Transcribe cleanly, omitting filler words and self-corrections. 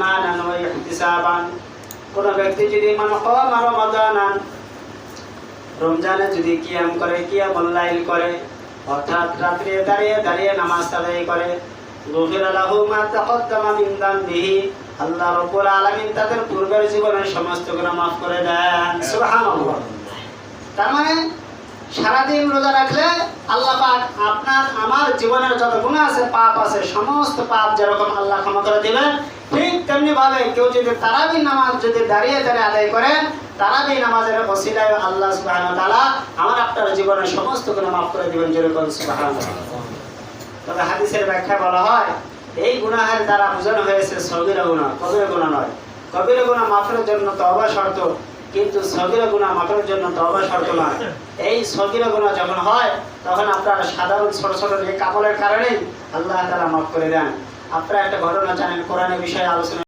ঈমানান ওয়া ইহতিসাবান। কোন ব্যক্তি যদি মান কামা রমাদানান, রমজানে যদি কিয়াম করে, কিয়ামুল লাইল করে, অর্থাৎ রাত্রে দাঁড়িয়ে দাঁড়িয়ে নামাজ আদায় করে, গুফিরা লাহু মা তাকাদ্দামা মিন যামবিহি, আল্লাহ রাব্বুল আলামিন তাদের পূর্বের জীবনের সমস্ত গুনাহ মাফ করে দেন। সুবহানাল্লাহ। তার মানে সারাদিন রোজা রাখলে আল্লাহ পাক আপনার আমার জীবনের যত গুনাহ আছে, পাপ আছে, সমস্ত পাপ যেরকম আল্লাহ ক্ষমা করে দিবেন, ঠিক তেমনি ভাবে কেউ যদি তারাবি নামাজ যদি দাঁড়িয়ে দাঁড়িয়ে আদায় করে, তারাবি নামাজের ওসিলায় আল্লাহ সুবহানাহু ওয়া তাআলা আমার আপনার জীবনের সমস্ত গুনাহ মাফ করে দিবেন। যেরকম সুবহানাল্লাহ। তবে হাদিসের ব্যাখ্যায় বলা হয় এই গুনাহের দ্বারা বোঝানো হয়েছে সগীরা গুনাহ, কবিরা গুনাহ নয়। কবিরা গুনাহ মাফের জন্য তওবা শর্ত, কিন্তু সগীরা গুনাহ মাফের জন্য তওবা শর্ত নয়। এই সগীরা গুনাহ যখন হয় তখন আপনার সাধারণ ছোট ছোট নেক আমলের কারণে আল্লাহ তাআলা মাফ করে দেন। আপনারা একটা ঘটনা জানেন, কোরআনের বিষয়ে আলোচনা